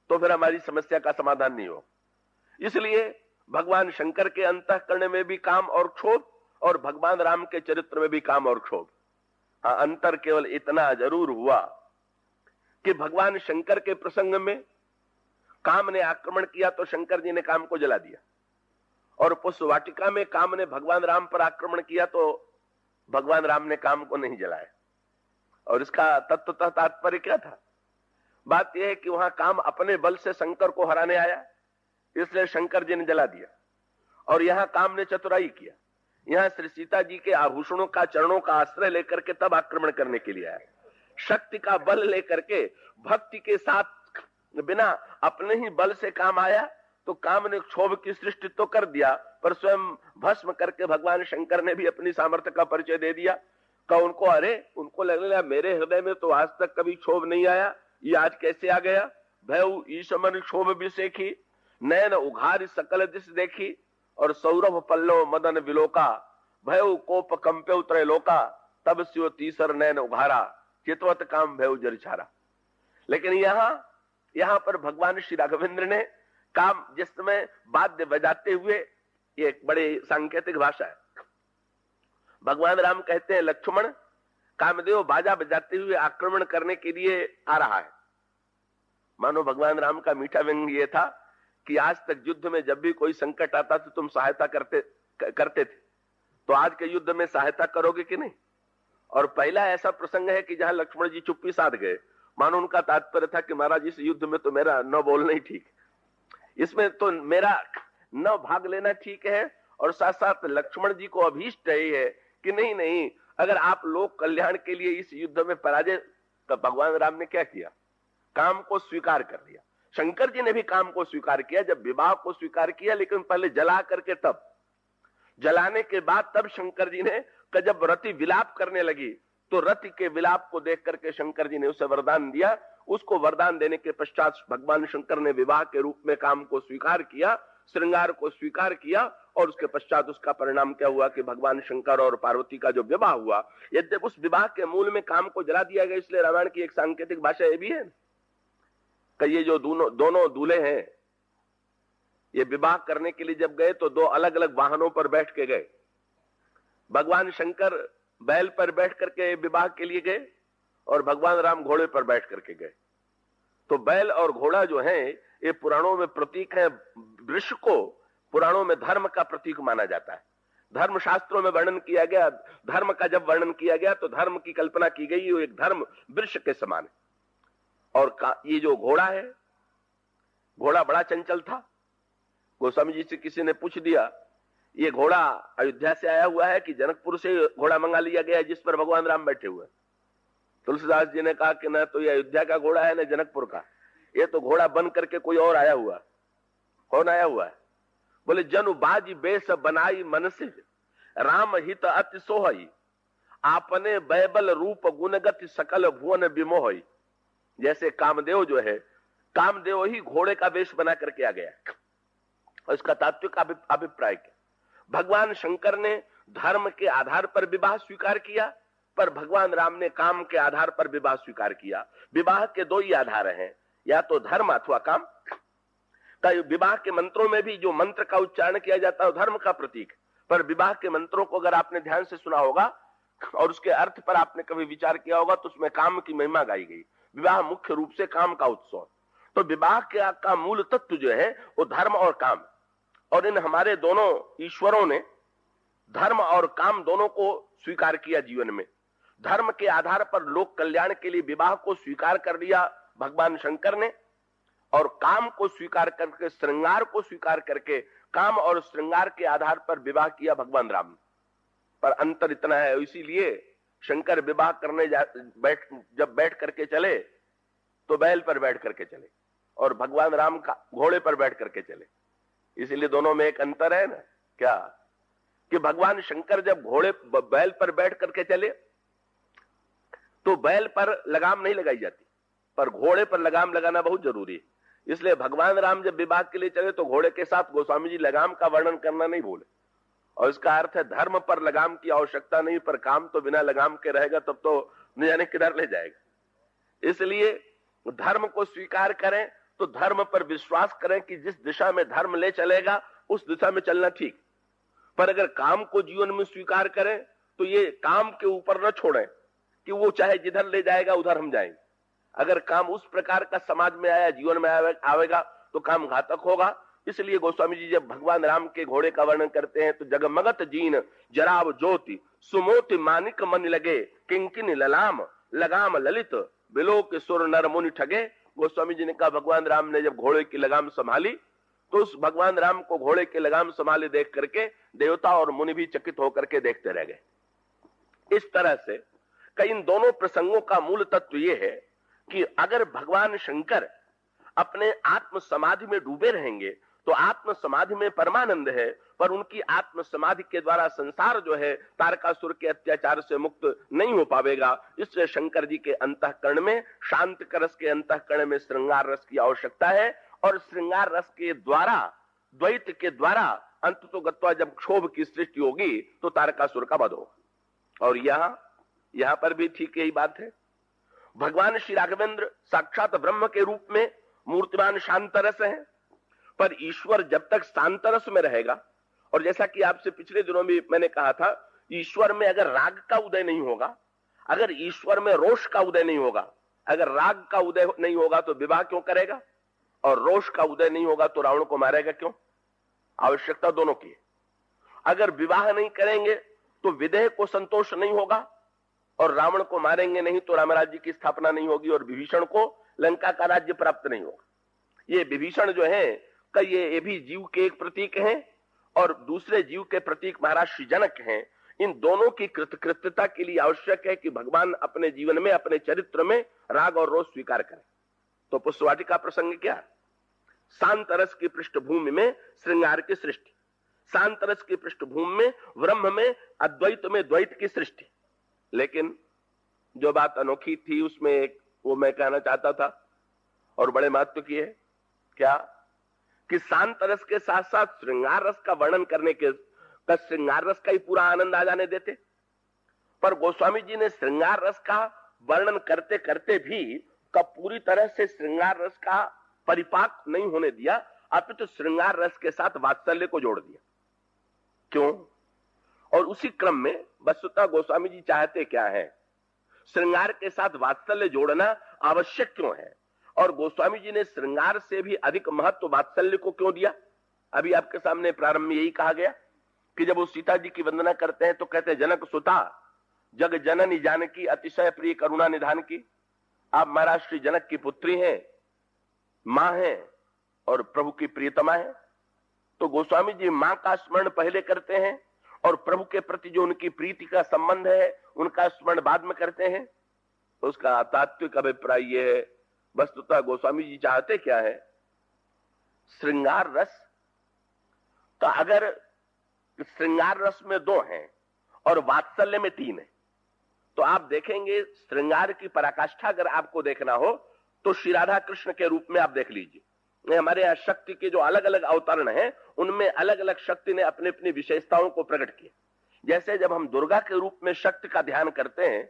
तो फिर हमारी समस्या का समाधान नहीं हो। इसलिए भगवान शंकर के अंतःकरण में भी काम और क्षोभ, और भगवान राम के चरित्र में भी काम और क्षोभ। हाँ, अंतर केवल इतना जरूर हुआ कि भगवान शंकर के प्रसंग में काम ने आक्रमण किया तो शंकर जी ने काम को जला दिया, और पुष्प वाटिका में काम ने भगवान राम पर आक्रमण किया तो भगवान राम ने काम को नहीं जलाया। और इसका तत्वतः तात्पर्य क्या था? बात यह है कि वहां काम अपने बल से शंकर को हराने आया, इसलिए शंकर जी ने जला दिया। और यहां काम ने चतुराई किया, यहां श्री सीता जी के आभूषणों का, चरणों का आश्रय लेकर के तब आक्रमण करने के लिए आया। शक्ति का बल लेकर के, भक्ति के साथ बिना अपने ही बल से काम आया तो काम ने क्षोभ की सृष्टि तो कर दिया, पर स्वयं भस्म करके भगवान शंकर ने भी अपनी सामर्थ्य का परिचय दे दिया। का उनको, अरे उनको लगने लगा मेरे हृदय में तो आज तक कभी क्षोभ नहीं आया, ये आज कैसे आ गया। भय ईशमन क्षोभ विसेखी, नयन उघार सकल दिश देखी, और सौरभ पल्लव मदन विलोका, भय कोप कंप्य त्रैलोका, तब स्यो तीसर नयन उघारा, चितवत काम भय जरिछारा। लेकिन यहां पर भगवान श्री राघवेंद्र ने काम, जिस समय वाद्य बजाते हुए, ये एक बड़े सांकेतिक भाषा है, भगवान राम कहते हैं लक्ष्मण, कामदेव बाजा बजाते हुए आक्रमण करने के लिए आ रहा है। मानो भगवान राम का मीठा व्यंग ये था कि आज तक युद्ध में जब भी कोई संकट आता तो तुम सहायता करते थे, तो आज के युद्ध में सहायता करोगे कि नहीं। और पहला ऐसा प्रसंग है कि जहां लक्ष्मण जी चुप्पी साध गए, मानो उनका तात्पर्य था कि महाराज इस युद्ध में तो मेरा न बोलना ही ठीक, इसमें तो मेरा न भाग लेना ठीक है। और साथ साथ लक्ष्मण जी को अभीष्ट है कि नहीं, अगर आप लोक कल्याण के लिए इस युद्ध में पराजय, तो भगवान राम ने क्या किया? काम को स्वीकार कर लिया। शंकर जी ने भी काम को स्वीकार किया, जब विवाह को स्वीकार किया, लेकिन पहले जला करके, तब जलाने के बाद तब शंकर जी ने, जब रति विलाप करने लगी तो रति के विलाप को देख करके शंकर जी ने उसे वरदान दिया। उसको वरदान देने के पश्चात भगवान शंकर ने विवाह के रूप में काम को स्वीकार किया, श्रृंगार को स्वीकार किया, और उसके पश्चात उसका परिणाम क्या हुआ कि भगवान शंकर और पार्वती का जो विवाह हुआ, यद्यप उस विवाह के मूल में काम को जला दिया गया, इसलिए रामायण की एक सांकेतिक भाषा ये भी है कि ये जो दोनों दूल्हे हैं, ये विवाह करने के लिए जब गए तो दो अलग अलग वाहनों पर बैठ के गए। भगवान शंकर बैल पर बैठ करके विवाह के लिए गए और भगवान राम घोड़े पर बैठ करके गए। तो बैल और घोड़ा जो है ये पुराणों में प्रतीक है। वृक्ष को पुराणों में धर्म का प्रतीक माना जाता है। धर्म शास्त्रों में वर्णन किया गया, धर्म का जब वर्णन किया गया तो धर्म की कल्पना की गई, वो एक धर्म वृक्ष के समान है। और ये जो घोड़ा है, घोड़ा बड़ा चंचल था। गोस्वामी जी से किसी ने पूछ दिया, ये घोड़ा अयोध्या से आया हुआ है कि जनकपुर से घोड़ा मंगा लिया गया है जिस पर भगवान राम बैठे हुए? तुलसीदास जी ने कहा कि ना तो ये अयोध्या का घोड़ा है, ना जनकपुर का, ये तो घोड़ा बन करके कोई और आया हुआ। कौन आया हुआ है? बोले जनु बाजी बेस बनाई मन से, राम हित अति सोहई, आपने बैबल रूप गुणगति सकल भुवन विमोहई। जैसे कामदेव जो है, कामदेव ही घोड़े का वेश बना करके आ गया। और इसका तात्विक अभिप्राय क्या? भगवान शंकर ने धर्म के आधार पर विवाह स्वीकार किया, पर भगवान राम ने काम के आधार पर विवाह स्वीकार किया। विवाह के दो ही आधार हैं, या तो धर्म अथवा काम। विवाह के मंत्रों में भी जो मंत्र का उच्चारण किया जाता है धर्म का प्रतीक, पर विवाह के मंत्रों को अगर आपने ध्यान से सुना होगा और उसके अर्थ पर आपने कभी विचार किया होगा तो उसमें काम की महिमा गाई गई। विवाह मुख्य रूप से काम का उत्सव। तो विवाह का मूल तत्व जो है वो धर्म और काम, और इन हमारे दोनों ईश्वरों ने धर्म और काम दोनों को स्वीकार किया जीवन में। धर्म के आधार पर लोक कल्याण के लिए विवाह को स्वीकार कर लिया भगवान शंकर ने, और काम को स्वीकार करके, श्रृंगार को स्वीकार करके, काम और श्रृंगार के आधार पर विवाह किया भगवान राम ने। पर अंतर इतना है, इसीलिए शंकर विवाह करने जब बैठ करके चले तो बैल पर बैठ करके चले, और भगवान राम का घोड़े पर बैठ करके चले। इसीलिए दोनों में एक अंतर है ना, क्या कि भगवान शंकर जब बैल पर बैठ करके चले तो बैल पर लगाम नहीं लगाई जाती, पर घोड़े पर लगाम लगाना बहुत जरूरी है। इसलिए भगवान राम जब विवाह के लिए चले तो घोड़े के साथ गोस्वामी जी लगाम का वर्णन करना नहीं भूले। और इसका अर्थ है धर्म पर लगाम की आवश्यकता नहीं, पर काम तो बिना लगाम के रहेगा तब तो न जाने किधर ले जाएगा। इसलिए धर्म को स्वीकार करें तो धर्म पर विश्वास करें कि जिस दिशा में धर्म ले चलेगा उस दिशा में चलना ठीक। पर अगर काम को जीवन में स्वीकार करें तो ये काम के ऊपर न छोड़ें कि वो चाहे जिधर ले जाएगा उधर हम जाएंगे। अगर काम उस प्रकार का समाज में आया, जीवन में आवेगा तो काम घातक होगा। इसलिए गोस्वामी जी जब भगवान राम के घोड़े का वर्णन करते हैं तो जगमगत जीन जराव ज्योति सुमोति मानिक मन लगे किंकिन ललाम लगाम ललित बिलो के सुर नर मुनि ठगे। गोस्वामी जी ने कहा भगवान राम ने जब घोड़े की लगाम संभाली तो उस भगवान राम को घोड़े की लगाम संभाले देख करके देवता और मुनि भी चकित होकर के देखते रह गए। इस तरह से इन दोनों प्रसंगों का मूल तत्व यह है कि अगर भगवान शंकर अपने आत्म समाधि में डूबे रहेंगे तो आत्म समाधि में परमानंद है, पर उनकी आत्म समाधि के द्वारा संसार जो है तारकासुर के अत्याचार से मुक्त नहीं हो पावेगा। इसलिए शंकर जी के अंतःकरण में, शांत रस के अंतःकरण में श्रृंगार रस की आवश्यकता है, और श्रृंगार रस के द्वारा, द्वैत के द्वारा अंततोगत्वा जब क्षोभ की सृष्टि होगी तो तारकासुर का वध होगा। और यहां पर भी ठीक यही बात है। भगवान श्री राघवेंद्र साक्षात ब्रह्म के रूप में मूर्तिमान शांतरस हैं, पर ईश्वर जब तक शांतरस में रहेगा, और जैसा कि आपसे पिछले दिनों में मैंने कहा था, ईश्वर में अगर राग का उदय नहीं होगा, अगर ईश्वर में रोष का उदय नहीं होगा, अगर राग का उदय नहीं होगा तो विवाह क्यों करेगा, और रोष का उदय नहीं होगा तो रावण को मारेगा क्यों? आवश्यकता दोनों की है। अगर विवाह नहीं करेंगे तो विदेह को संतोष नहीं होगा, और रावण को मारेंगे नहीं तो राम राज्य की स्थापना नहीं होगी, और विभीषण को लंका का राज्य प्राप्त नहीं होगा। ये विभीषण जो है ये भी जीव के एक प्रतीक हैं, और दूसरे जीव के प्रतीक महाराज श्री जनक हैं। इन दोनों की कृतकृत्यता के लिए आवश्यक है कि भगवान अपने जीवन में, अपने चरित्र में राग और रोष स्वीकार करें। तो पुष्पवाटिका प्रसंग क्या? शांत रस की पृष्ठभूमि में श्रृंगार की सृष्टि, शांत रस की पृष्ठभूमि में ब्रह्म में, अद्वैत में द्वैत की सृष्टि। लेकिन जो बात अनोखी थी उसमें एक वो मैं कहना चाहता था और बड़े महत्व की है, क्या कि शांत रस के साथ साथ श्रृंगार रस का वर्णन करने के श्रृंगार रस का ही पूरा आनंद आ जाने देते, पर गोस्वामी जी ने श्रृंगार रस का वर्णन करते करते भी पूरी तरह से श्रृंगार रस का परिपाक नहीं होने दिया, अपितु श्रृंगार रस के साथ वात्सल्य को जोड़ दिया। क्यों? और उसी क्रम में वस्तुतः गोस्वामी जी चाहते क्या है, श्रृंगार के साथ वात्सल्य जोड़ना आवश्यक क्यों है, और गोस्वामी जी ने श्रृंगार से भी अधिक महत्व वात्सल्य को क्यों दिया? अभी आपके सामने प्रारंभ में यही कहा गया कि जब वो सीता जी की वंदना करते हैं तो कहते हैं जनक सुता जग जननी जानकी अतिशय प्रिय करुणा निधान की। आप महाराज श्री जनक की पुत्री हैं, मां हैं और प्रभु की प्रियतमा है। तो गोस्वामी जी मां का स्मरण पहले करते हैं और प्रभु के प्रति जो उनकी प्रीति का संबंध है उनका स्मरण बाद में करते हैं। तो उसका तात्विक अभिप्राय यह है, वस्तुतः गोस्वामी जी चाहते क्या है, श्रृंगार रस तो अगर श्रृंगार रस में 2 हैं और वात्सल्य में 3 है, तो आप देखेंगे श्रृंगार की पराकाष्ठा अगर आपको देखना हो तो श्री राधा कृष्ण के रूप में आप देख लीजिए। हमारे यहाँ शक्ति के जो अलग अलग अवतरण हैं उनमें अलग अलग शक्ति ने अपनी अपनी विशेषताओं को प्रकट किया। जैसे जब हम दुर्गा के रूप में शक्ति का ध्यान करते हैं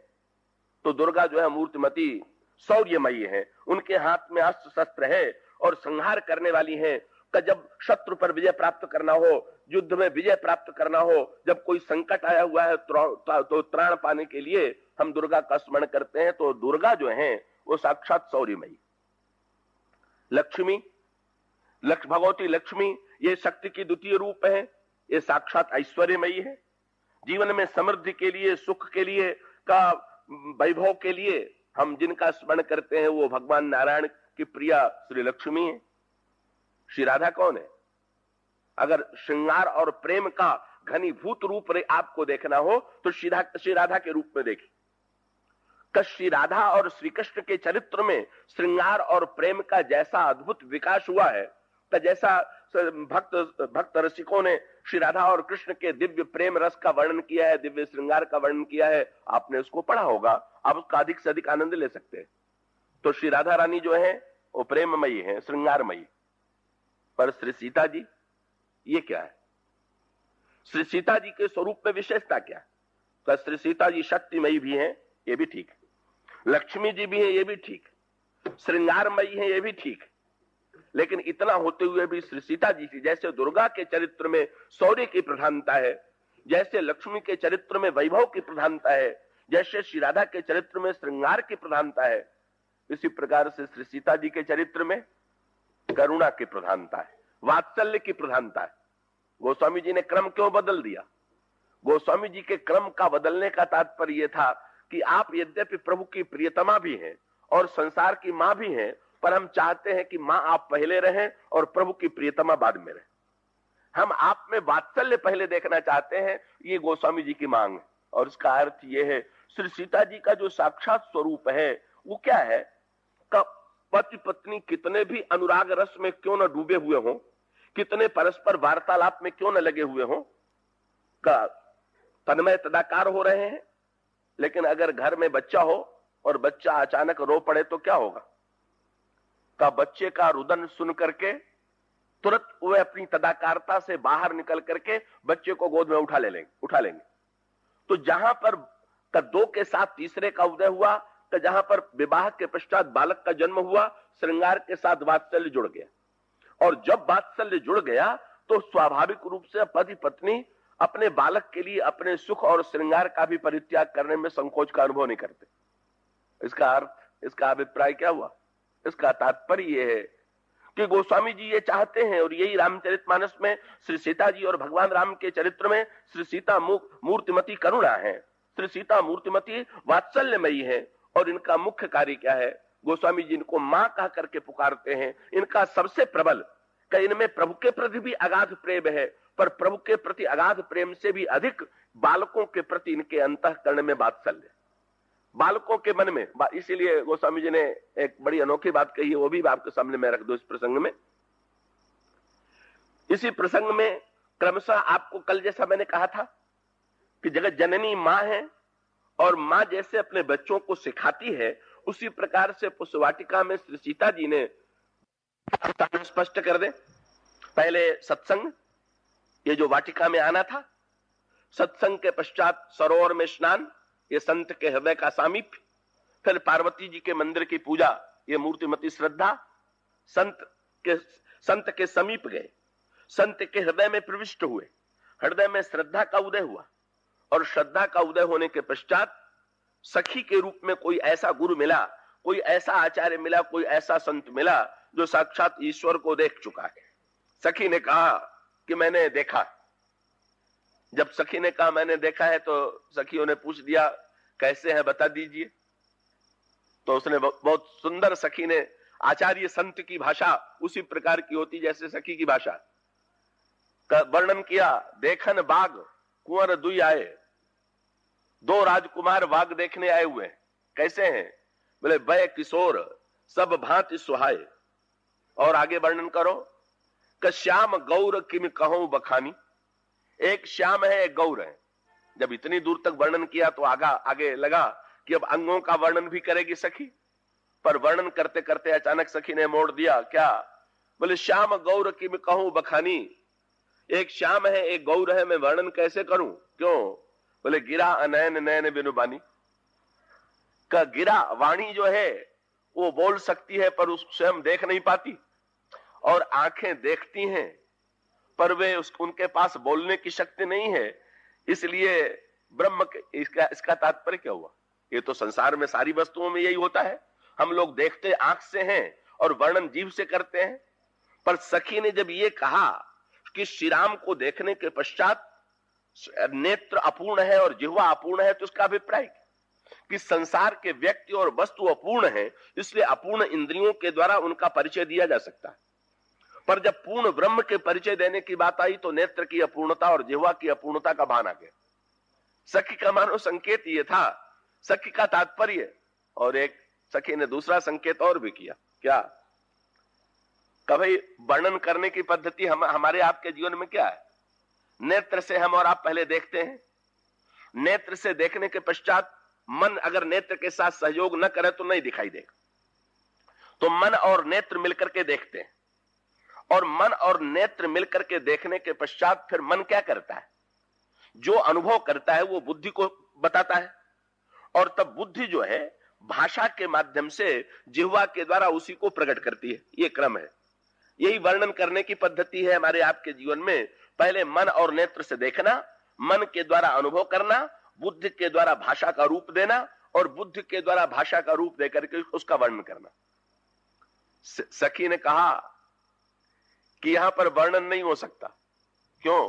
तो दुर्गा जो है मूर्तिमती शौर्यमयी है, उनके हाथ में अस्त्र शस्त्र है और संहार करने वाली है। जब शत्रु पर विजय प्राप्त करना हो, युद्ध में विजय प्राप्त करना हो, जब कोई संकट आया हुआ है तो त्राण पाने के लिए हम दुर्गा का स्मरण करते हैं। तो दुर्गा जो है वो साक्षात शौर्यमयी। लक्ष्मी, भगवती लक्ष्मी ये शक्ति की द्वितीय रूप है, ये साक्षात ऐश्वर्यमयी है। जीवन में समृद्धि के लिए, सुख के लिए, का वैभव के लिए हम जिनका स्मरण करते हैं वो भगवान नारायण की प्रिया श्री लक्ष्मी है। श्री राधा कौन है? अगर श्रृंगार और प्रेम का घनीभूत रूप आपको देखना हो तो श्री राधा के रूप में देखिए। श्री राधा और श्री कृष्ण के चरित्र में श्रृंगार और प्रेम का जैसा अद्भुत विकास हुआ है, तो जैसा भक्त रसिकों ने श्री राधा और कृष्ण के दिव्य प्रेम रस का वर्णन किया है, दिव्य श्रृंगार का वर्णन किया है, आपने उसको पढ़ा होगा, आप उसका अधिक से अधिक आनंद ले सकते हैं। तो श्री राधा रानी जो है वो प्रेममयी है, श्रृंगारमयी। पर श्री सीता जी ये क्या है? श्री सीता जी के स्वरूप में विशेषता क्या है? तो श्री सीता जी शक्तिमयी भी हैं, ये भी ठीक है। लक्ष्मी जी भी हैं, ये भी ठीक है। श्रृंगारमयी हैं, ये भी ठीक है। लेकिन इतना होते हुए भी श्री सीता जी की जैसे दुर्गा के चरित्र में शौर्य की प्रधानता है, जैसे लक्ष्मी के चरित्र में वैभव की प्रधानता है, जैसे श्री राधा के चरित्र में श्रृंगार की प्रधानता है, इसी प्रकार से श्री सीता जी के चरित्र में करुणा की प्रधानता है, वात्सल्य की प्रधानता है। गोस्वामी जी ने क्रम क्यों बदल दिया? गोस्वामी जी के क्रम का बदलने का तात्पर्य यह था कि आप यद्यपि प्रभु की प्रियतमा भी हैं और संसार की मां भी हैं, पर हम चाहते हैं कि मां आप पहले रहें और प्रभु की प्रियतमा बाद में रहे। हम आप में वात्सल्य पहले देखना चाहते हैं, ये गोस्वामी जी की मांग है। और इसका अर्थ यह है, श्री सीता जी का जो साक्षात स्वरूप है वो क्या है? पति पत्नी कितने भी अनुराग रस में क्यों न डूबे हुए हों, कितने परस्पर वार्तालाप में क्यों न लगे हुए हों, का तन्मय तदाकार हो रहे हैं, लेकिन अगर घर में बच्चा हो और बच्चा अचानक रो पड़े तो क्या होगा? का बच्चे का रुदन सुन करके तुरंत वे अपनी तदाकारता से बाहर निकल करके बच्चे को गोद में उठा लेंगे। तो जहां पर दो के साथ तीसरे का उदय हुआ, तो जहां पर विवाह के पश्चात बालक का जन्म हुआ, श्रृंगार के साथ वात्सल्य जुड़ गया। और जब वात्सल्य जुड़ गया तो स्वाभाविक रूप से पति पत्नी अपने बालक के लिए अपने सुख और श्रृंगार का भी परित्याग करने में संकोच का अनुभव नहीं करते। इसका अर्थ, इसका अभिप्राय क्या हुआ? इसका तात्पर्य यह है कि गोस्वामी जी ये चाहते हैं, और यही रामचरितमानस में श्री सीता जी और भगवान राम के चरित्र में श्री सीता मूर्तिमती करुणा है, श्री सीता मूर्तिमती वात्सल्यमयी है। और इनका मुख्य कार्य क्या है? गोस्वामी जी इनको मां कह करके पुकारते हैं। इनका सबसे प्रबल कि इनमें प्रभु के प्रति भी अगाध प्रेम है, पर प्रभु के प्रति अगाध प्रेम से भी अधिक बालकों के प्रति इनके अंतःकरण में वात्सल्य, बालकों के मन में। इसीलिए गोस्वामी जी ने एक बड़ी अनोखी बात कही है, वो भी आपके सामने मैं रख दूं इस प्रसंग में। इसी प्रसंग में क्रमशः आपको कल जैसा मैंने कहा था कि जगत जननी मां है, और मां जैसे अपने बच्चों को सिखाती है, उसी प्रकार से पुष्पवाटिका में श्री सीता जी ने स्पष्ट कर दे। पहले सत्संग, ये जो वाटिका में आना था, सत्संग के पश्चात सरोवर में स्नान, ये संत के हृदय का सामीप्य, फिर पार्वती जी के मंदिर की पूजा, ये मूर्तिमती श्रद्धा। संत के समीप गए, संत के हृदय में प्रविष्ट हुए, हृदय में श्रद्धा का उदय हुआ, और श्रद्धा का उदय होने के पश्चात सखी के रूप में कोई ऐसा गुरु मिला, कोई ऐसा आचार्य मिला, कोई ऐसा संत मिला जो साक्षात ईश्वर को देख चुका है। सखी ने कहा कि मैंने देखा। जब सखी ने कहा मैंने देखा है, तो सखियों ने पूछ दिया कैसे है बता दीजिए। तो उसने बहुत सुंदर, सखी ने, आचार्य संत की भाषा उसी प्रकार की होती जैसे सखी की भाषा का वर्णन किया। देखन बाग कुंवर दुई आए, दो राजकुमार बाग देखने आए हुए हैं। कैसे हैं? बोले वह किशोर सब भांति सुहाए। और आगे वर्णन करो कि श्याम गौर किम कहूं बखानी। एक श्याम है, एक गौर है। जब इतनी दूर तक वर्णन किया तो आगे लगा कि अब अंगों का वर्णन भी करेगी सखी, पर वर्णन करते करते अचानक सखी ने मोड़ दिया। क्या? बोले श्याम गौर किम कहूं बखानी। एक श्याम है, एक गौर है, मैं वर्णन कैसे करूं? क्यों? बोले गिरा अनैन नैन बिनु बानी। का गिरा वाणी जो है वो बोल सकती है, पर उससे हम देख नहीं पाती, और आंखें देखती हैं पर वे उनके पास बोलने की शक्ति नहीं है। इसलिए ब्रह्म इसका तात्पर्य क्या हुआ? ये तो संसार में सारी वस्तुओं में यही होता है, हम लोग देखते आंख से हैं और वर्णन जीभ से करते हैं। पर सखी ने जब ये कहा कि श्री राम को देखने के पश्चात नेत्र अपूर्ण है और जिह्वा अपूर्ण है, तो उसका अभिप्राय कि संसार के व्यक्ति और वस्तु अपूर्ण है, इसलिए अपूर्ण इंद्रियों के द्वारा उनका परिचय दिया जा सकता है। पर जब पूर्ण ब्रह्म के परिचय देने की बात आई तो नेत्र की अपूर्णता और जिह्वा की अपूर्णता का भान आ गया। सखी का मानो संकेत ये था, सखी का तात्पर्य। और एक सखी ने दूसरा संकेत और भी किया। क्या? कभी वर्णन करने की पद्धति हमारे आपके जीवन में क्या है? नेत्र से हम और आप पहले देखते हैं, नेत्र से देखने के पश्चात मन अगर नेत्र के साथ सहयोग न करे तो नहीं दिखाई देगा। तो मन और नेत्र मिलकर के देखते हैं, और मन और नेत्र मिलकर के देखने के पश्चात फिर मन क्या करता है? जो अनुभव करता है वो बुद्धि को बताता है, और तब बुद्धि जो है भाषा के माध्यम से जिह्वा के द्वारा उसी को प्रकट करती है। ये क्रम है। यही वर्णन करने की पद्धति है हमारे आपके जीवन में। पहले मन और नेत्र से देखना, मन के द्वारा अनुभव करना, बुद्धि के द्वारा भाषा का रूप देना और बुद्धि के द्वारा भाषा का रूप देकर के उसका वर्णन करना। सखी ने कहा कि यहां पर वर्णन नहीं हो सकता। क्यों?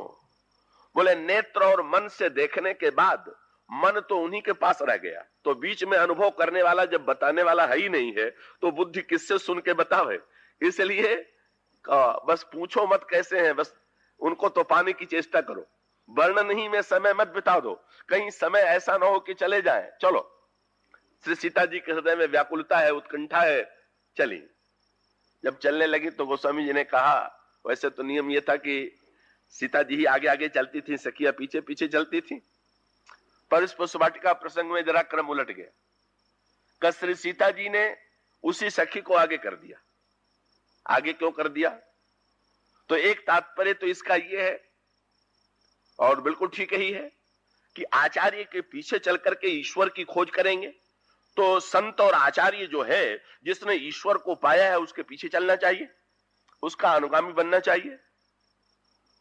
बोले नेत्र और मन से देखने के बाद मन तो उन्हीं के पास रह गया, तो बीच में अनुभव करने वाला जब बताने वाला है ही नहीं है तो बुद्धि किससे सुन के बतावे। इसलिए बस पूछो मत कैसे हैं, बस उनको तो पाने की चेष्टा करो, वर्णन ही में समय मत बिता दो, कहीं समय ऐसा ना हो कि चले जाएं। चलो, श्री सीता जी के हृदय में व्याकुलता है, उत्कंठा है, चली। जब चलने लगी तो गोस्वामी जी ने कहा, वैसे तो नियम यह था कि सीता जी ही आगे आगे चलती थी, सखियां पीछे पीछे चलती थी, पर इस पुष्पवाटिका प्रसंग में जरा क्रम उलट गया। श्री सीता जी ने उसी सखी को आगे कर दिया। आगे क्यों कर दिया? तो एक तात्पर्य तो इसका यह है, और बिल्कुल ठीक ही है, कि आचार्य के पीछे चल करके ईश्वर की खोज करेंगे तो संत और आचार्य जो है, जिसने ईश्वर को पाया है, उसके पीछे चलना चाहिए, उसका अनुगामी बनना चाहिए।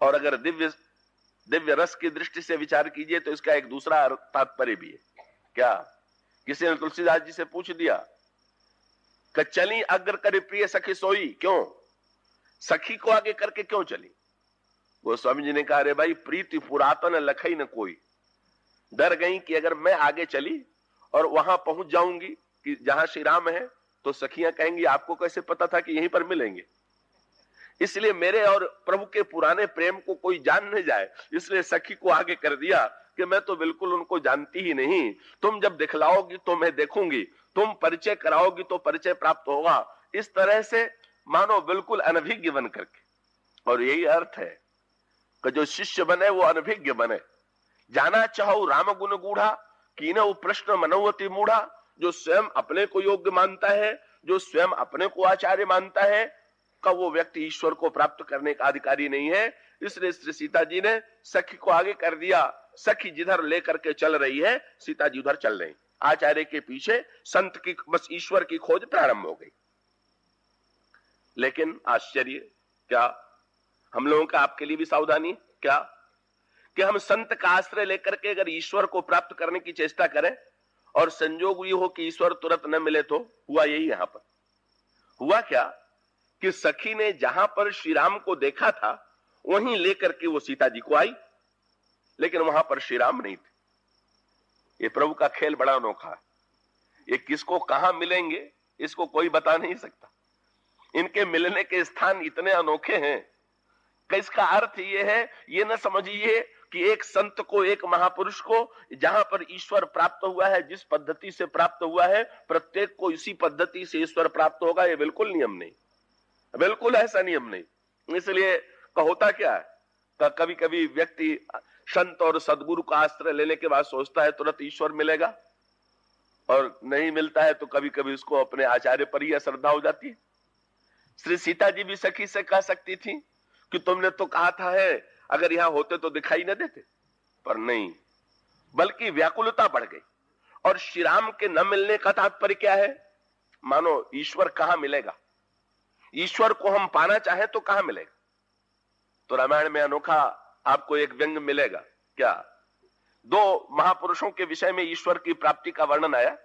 और अगर दिव्य रस की दृष्टि से विचार कीजिए तो इसका एक दूसरा तात्पर्य भी है। क्या? किसी ने तुलसीदास जी से पूछ दिया कि चली अग्र करे प्रिय सखी सोई, क्यों? सखी को आगे करके क्यों चली? गोस्वामी जी ने कहा, अरे भाई, प्रीति पुरातन लखई न कोई। डर गई कि अगर मैं आगे चली और वहां पहुंच जाऊंगी कि जहां श्री राम है, तो सखियां कहेंगी आपको कैसे पता था कि यहीं पर मिलेंगे। इसलिए मेरे और प्रभु के पुराने प्रेम को कोई जान नहीं जाए, इसलिए सखी को आगे कर दिया कि मैं तो बिल्कुल उनको जानती ही नहीं, तुम जब दिखलाओगी तो मैं देखूंगी, तुम परिचय कराओगी तो परिचय प्राप्त होगा। इस तरह से मानो बिल्कुल अनभिज्ञ बन करके। और यही अर्थ है कि जो शिष्य बने वो अनभिज्ञ बने। जाना चाहो राम गुण गूढ़ा, कीनहु प्रश्न मनोवती मूढ़ा। जो स्वयं अपने को योग्य मानता है, जो स्वयं अपने को आचार्य मानता है, का वो व्यक्ति ईश्वर को प्राप्त करने का अधिकारी नहीं है। इसलिए श्री सीता जी ने सखी को आगे कर दिया। सखी जिधर लेकर के चल रही है, सीता जी उधर चल रही। आचार्य के पीछे संत की, बस ईश्वर की खोज प्रारंभ हो गई। लेकिन आश्चर्य क्या, हम लोगों का आपके लिए भी सावधानी क्या, कि हम संत का आश्रय लेकर के अगर ईश्वर को प्राप्त करने की चेष्टा करें और संजोग ये हो कि ईश्वर तुरंत न मिले, तो हुआ यही। यहां पर हुआ क्या कि सखी ने जहां पर श्री राम को देखा था वहीं लेकर के वो सीता जी को आई, लेकिन वहां पर श्री राम नहीं थे। ये प्रभु का खेल बड़ा अनोखा है। ये किसको कहां मिलेंगे इसको कोई बता नहीं सकता। इनके मिलने के स्थान इतने अनोखे हैं कि इसका अर्थ ये है, ये न समझिए कि एक संत को, एक महापुरुष को जहां पर ईश्वर प्राप्त हुआ है, जिस पद्धति से प्राप्त हुआ है, प्रत्येक को इसी पद्धति से ईश्वर प्राप्त होगा, ये बिल्कुल नियम नहीं, बिल्कुल ऐसा नियम नहीं। इसलिए होता क्या है, कभी कभी व्यक्ति संत और सदगुरु का आश्रय लेने के बाद सोचता है तुरंत ईश्वर मिलेगा, और नहीं मिलता है तो कभी कभी उसको अपने आचार्य पर ही श्रद्धा हो जाती है। श्री सीता जी भी सखी से कह सकती थी कि तुमने तो कहा था है अगर यहां होते तो दिखाई न देते, पर नहीं, बल्कि व्याकुलता बढ़ गई। और श्री राम के न मिलने का तात्पर्य क्या है? मानो ईश्वर कहां मिलेगा, ईश्वर को हम पाना चाहें तो कहां मिलेगा? तो रामायण में अनोखा आपको एक व्यंग मिलेगा। क्या? दो महापुरुषों के विषय में ईश्वर की प्राप्ति का वर्णन आया,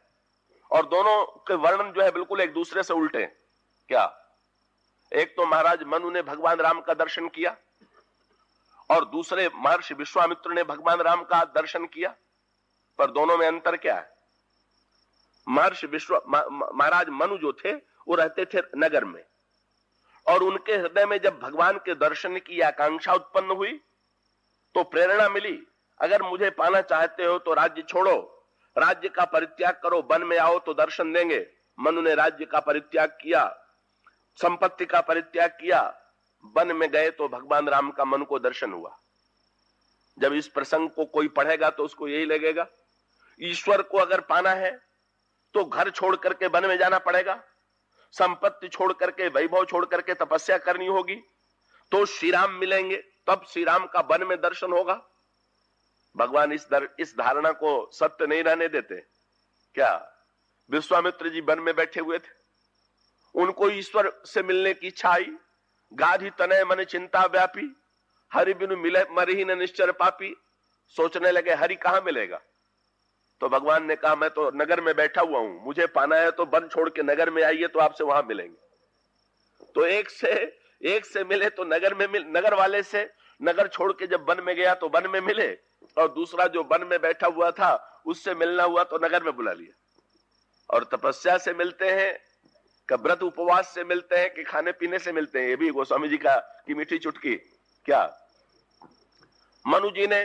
और दोनों के वर्णन जो है बिल्कुल एक दूसरे से उल्टे हैं। क्या? एक तो महाराज मनु ने भगवान राम का दर्शन किया, और दूसरे महर्षि विश्वामित्र ने भगवान राम का दर्शन किया, पर दोनों में अंतर क्या है? महाराज मनु जो थे वो रहते थे नगर में, और उनके हृदय में जब भगवान के दर्शन की आकांक्षा उत्पन्न हुई तो प्रेरणा मिली, अगर मुझे पाना चाहते हो तो राज्य छोड़ो, राज्य का परित्याग करो, वन में आओ तो दर्शन देंगे। मनु ने राज्य का परित्याग किया, संपत्ति का परित्याग किया, वन में गए तो भगवान राम का मन को दर्शन हुआ। जब इस प्रसंग को कोई पढ़ेगा तो उसको यही लगेगा, ईश्वर को अगर पाना है तो घर छोड़ करके वन में जाना पड़ेगा, संपत्ति छोड़ करके, वैभव छोड़ करके तपस्या करनी होगी, तो श्री राम मिलेंगे, तब श्री राम का वन में दर्शन होगा। भगवान इस धारणा को सत्य नहीं रहने देते। क्या? विश्वामित्र जी वन में बैठे हुए थे, उनको ईश्वर से मिलने की इच्छा आई, गाधी तनय मन चिंता व्यापी, हरि बिनु मिले मरि ही न निश्चर पापी। सोचने लगे हरि कहां मिलेगा। तो भगवान ने कहा मैं तो नगर में बैठा हुआ हूं, मुझे पाना है तो वन छोड़ के नगर में आइए तो आपसे वहां मिलेंगे। तो एक से मिले तो नगर में नगर वाले से नगर छोड़ के जब वन में गया तो वन में मिले, और दूसरा जो वन में बैठा हुआ था उससे मिलना हुआ तो नगर में बुला लिया। और तपस्या से मिलते हैं कि व्रत उपवास से मिलते हैं कि खाने पीने से मिलते हैं, ये भी गोस्वामी जी की मीठी चुटकी। क्या मनु जी ने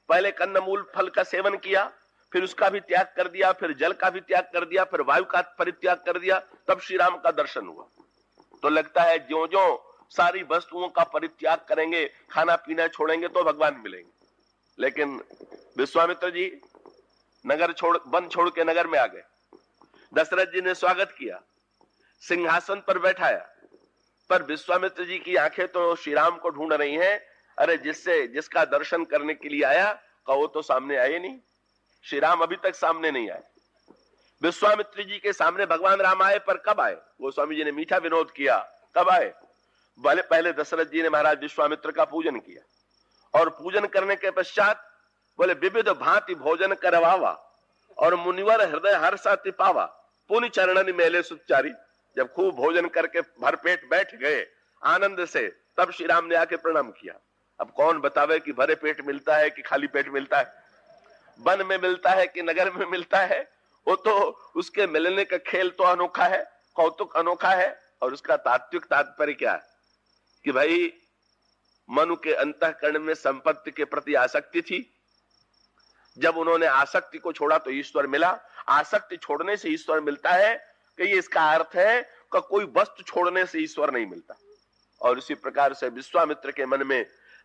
पहले कंदमूल फल का सेवन किया, फिर उसका भी त्याग कर दिया, फिर जल का भी त्याग कर दिया, फिर वायु का परित्याग कर दिया, तब श्री राम का दर्शन हुआ। तो लगता है ज्यों ज्यों सारी वस्तुओं का परित्याग करेंगे, खाना पीना छोड़ेंगे तो भगवान मिलेंगे। लेकिन विश्वामित्र जी वन छोड़ के नगर में आ गए। दशरथ जी ने स्वागत किया, सिंहासन पर बैठाया, पर विश्वामित्र जी की आंखें तो श्री राम को ढूंढ रही हैं। अरे जिसका दर्शन करने के लिए आया का वो तो सामने आए नहीं, श्री राम अभी तक सामने नहीं आए। विश्वामित्र जी के सामने भगवान राम आए, पर कब आए? गोस्वामी जी ने मीठा विनोद किया, कब आए? पहले दशरथ जी ने महाराज विश्वामित्र का पूजन किया, और पूजन करने के पश्चात बोले विविध भांति भोजन करवावा, और मुनिवर हृदय हर्षा तिपावा, पुनि चरणन मेले सुचारी। जब खूब भोजन करके भरपेट बैठ गए आनंद से, तब श्री राम ने आके प्रणाम किया। अब कौन बतावे कि भरे पेट मिलता है कि खाली पेट मिलता है, वन में मिलता है कि नगर में मिलता है। वो तो उसके मिलने का खेल तो अनोखा है, कौतुक अनोखा है। और उसका तात्विक तात्पर्य क्या है कि भाई मनु के अंतःकरण में संपत्ति के प्रति आसक्ति थी, जब उन्होंने आसक्ति को छोड़ा तो ईश्वर मिला। आसक्ति छोड़ने से ईश्वर मिलता है कि ये इसका अर्थ है कि कोई वस्तु छोड़ने से ईश्वर नहीं मिलता। और इसी प्रकार से विश्वामित्र के मन में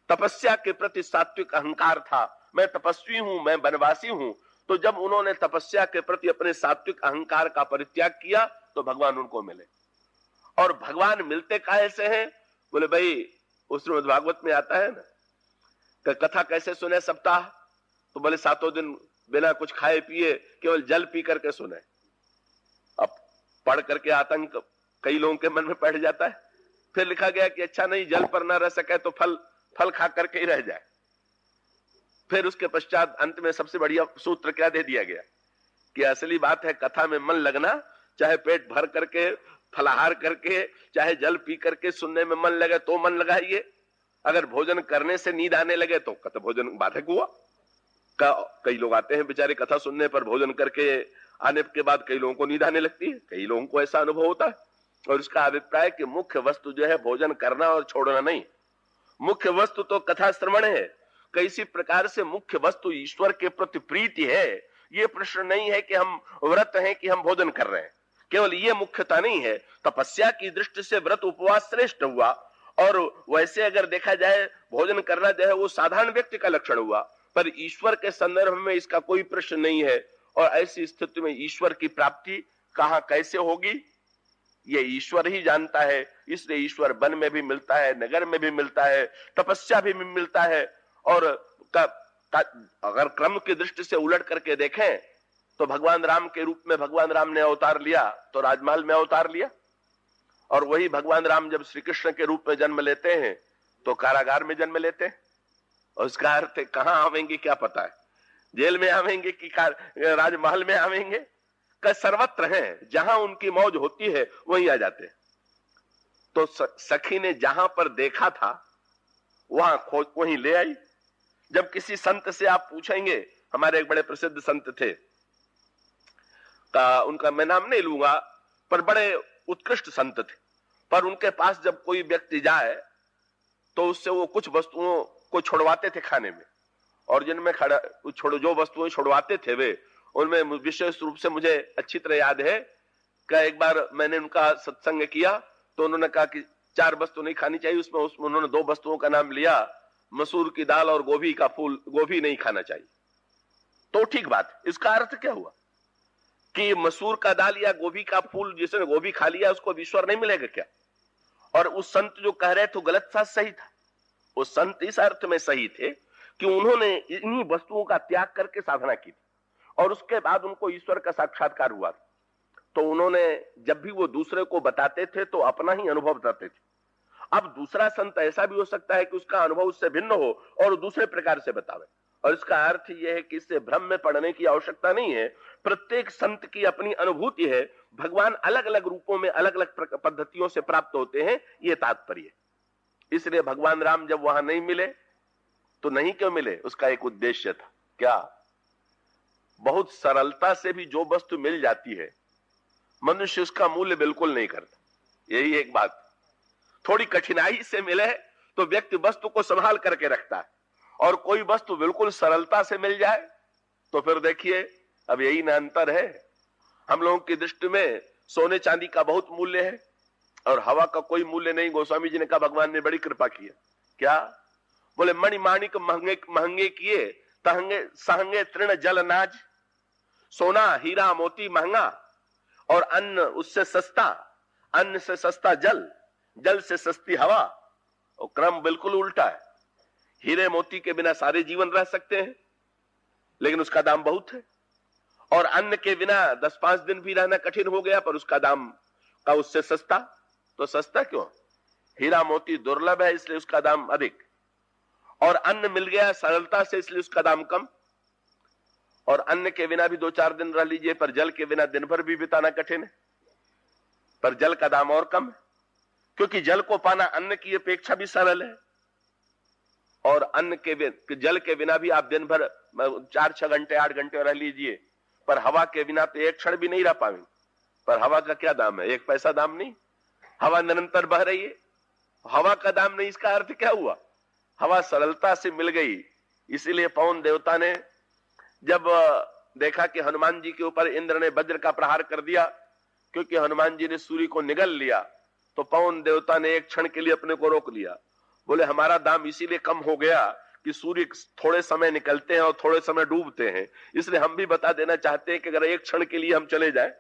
तपस्या के प्रति सात्विक अहंकार था, मैं तपस्वी हूं, मैं वनवासी हूं। तो जब उन्होंने तपस्या के प्रति अपने सात्विक अहंकार का परित्याग किया तो भगवान उनको मिले। और भगवान मिलते काहे से हैं? बोले भाई उस श्रीमद् भागवत में आता है ना कि कथा कैसे सुने सप्ताह, तो बोले 7 दिन बिना कुछ खाए पिए केवल जल पी करके सुने। अब पढ़ करके आतंक कई लोगों के मन में बैठ जाता है। फिर लिखा गया कि अच्छा नहीं, जल पर ना रह सके तो फल खा करके ही रह जाए। फिर उसके पश्चात अंत में सबसे बढ़िया सूत्र क्या दे दिया गया कि असली बात है कथा में मन लगना, चाहे पेट भर करके फलाहार करके चाहे जल पी करके सुनने में मन लगे तो मन लगाइए। अगर भोजन करने से नींद आने लगे तो कथा भोजन बाधक हुआ। कई लोग आते हैं बेचारे कथा सुनने पर, भोजन करके आने के बाद कई लोगों को नींद आने लगती है, कई लोगों को ऐसा अनुभव होता है। और इसका अभिप्राय कि मुख्य वस्तु जो है भोजन करना और छोड़ना नहीं, मुख्य वस्तु तो कथा श्रवण है। कैसी प्रकार से मुख्य वस्तु ईश्वर के प्रति प्रीति है, ये प्रश्न नहीं है कि हम व्रत हैं कि हम भोजन कर रहे हैं, केवल ये मुख्यता नहीं है। तपस्या की दृष्टि से व्रत उपवास श्रेष्ठ हुआ, और वैसे अगर देखा जाए भोजन करना जो है वो साधारण व्यक्ति का लक्षण हुआ, पर ईश्वर के संदर्भ में इसका कोई प्रश्न नहीं है। और ऐसी स्थिति में ईश्वर की प्राप्ति कहां कैसे होगी ये ईश्वर ही जानता है। इसलिए ईश्वर वन में भी मिलता है, नगर में भी मिलता है, तपस्या भी मिलता है। और अगर क्रम की दृष्टि से उलट करके देखें तो भगवान राम के रूप में भगवान राम ने अवतार लिया तो राजमहल में अवतार लिया, और वही भगवान राम जब श्री कृष्ण के रूप में जन्म लेते हैं तो कारागार में जन्म लेते हैं। और उसका अर्थ है कहां आवेंगे क्या पता है, जेल में आवेंगे कि राजमहल में आवेंगे, का सर्वत्र हैं, जहां उनकी मौज होती है वहीं आ जाते हैं। तो सखी ने जहां पर देखा था वहां खोज वहीं ले आई। जब किसी संत से आप पूछेंगे, हमारे एक बड़े प्रसिद्ध संत थे, उनका मैं नाम नहीं लूंगा, पर बड़े उत्कृष्ट संत थे, पर उनके पास जब कोई व्यक्ति जाए तो उससे वो कुछ वस्तुओं को छुड़वाते थे खाने में, और जिनमें जो वस्तुएं छुड़वाते थे वे उनमें विशेष रूप से मुझे अच्छी तरह याद है कि एक बार मैंने उनका सत्संग किया तो उन्होंने कहा कि 4 वस्तु नहीं खानी चाहिए, उसमें उन्होंने 2 वस्तुओं का नाम लिया, मसूर की दाल और गोभी का फूल, गोभी नहीं खाना चाहिए। तो ठीक बात, इसका अर्थ क्या हुआ कि मसूर का दाल या गोभी का फूल, जिसने गोभी खा लिया उसको ईश्वर नहीं मिलेगा क्या? और उस संत जो कह रहे थे गलत था सही था। वो संत इस अर्थ में सही थे कि उन्होंने इन्हीं वस्तुओं का त्याग करके साधना की थी, और उसके बाद उनको ईश्वर का साक्षात्कार हुआ। तो उन्होंने जब भी वो दूसरे को बताते थे तो अपना ही अनुभव बताते थे, अब दूसरा संत ऐसा भी हो सकता है कि उसका अनुभव उससे भिन्न हो और दूसरे प्रकार से बतावे, और इसका अर्थ यह है कि इससे भ्रम में पड़ने की आवश्यकता नहीं है। प्रत्येक संत की अपनी अनुभूति है, भगवान अलग अलग रूपों में अलग अलग पद्धतियों से प्राप्त होते हैं, ये तात्पर्य। इसलिए भगवान राम जब वहां नहीं मिले तो नहीं क्यों मिले, उसका एक उद्देश्य था। क्या? बहुत सरलता से भी जो वस्तु मिल जाती है मनुष्य उसका मूल्य बिल्कुल नहीं करता, यही एक बात। थोड़ी कठिनाई से मिले तो व्यक्ति वस्तु को संभाल करके रखता है, और कोई वस्तु बिल्कुल सरलता से मिल जाए तो फिर देखिए, अब यही ना अंतर है। हम लोगों की दृष्टि में सोने चांदी का बहुत मूल्य है और हवा का कोई मूल्य नहीं। गोस्वामी जी ने कहा भगवान ने बड़ी कृपा की है। क्या? बोले मणि माणिक महंगे महंगे किए, तहंगे सहंगे तृण जल नाज। सोना हीरा मोती महंगा और अन्न उससे सस्ता, अन्न से सस्ता जल, जल से सस्ती हवा। और क्रम बिल्कुल उल्टा है। हीरे मोती के बिना सारे जीवन रह सकते हैं लेकिन उसका दाम बहुत है, और अन्न के बिना 10-5 दिन भी रहना कठिन हो गया पर उसका दाम का उससे सस्ता। तो सस्ता क्यों? हीरा मोती दुर्लभ है इसलिए उसका दाम अधिक, और अन्न मिल गया सरलता से इसलिए उसका दाम कम। और अन्न के बिना भी 2-4 दिन रह लीजिए, पर जल के बिना दिन भर भी बिताना कठिन है, पर जल का दाम और कम है, क्योंकि जल को पाना अन्न की अपेक्षा भी सरल है। और अन्न के जल के बिना भी आप दिन भर 4-6 घंटे 8 घंटे रह लीजिए, पर हवा के बिना तो एक क्षण भी नहीं रह पाएंगे। पर हवा का क्या दाम है? 1 पैसा दाम नहीं। हवा निरंतर बह रही है, हवा का दाम नहीं। इसका अर्थ क्या हुआ? हवा सरलता से मिल गई। इसीलिए पवन देवता ने जब देखा कि हनुमान जी के ऊपर इंद्र ने वज्र का प्रहार कर दिया, क्योंकि हनुमान जी ने सूर्य को निगल लिया, तो पवन देवता ने एक क्षण के लिए अपने को रोक लिया। बोले हमारा दाम इसीलिए कम हो गया कि सूर्य थोड़े समय निकलते हैं और थोड़े समय डूबते हैं, इसलिए हम भी बता देना चाहते हैं कि अगर एक क्षण के लिए हम चले जाएं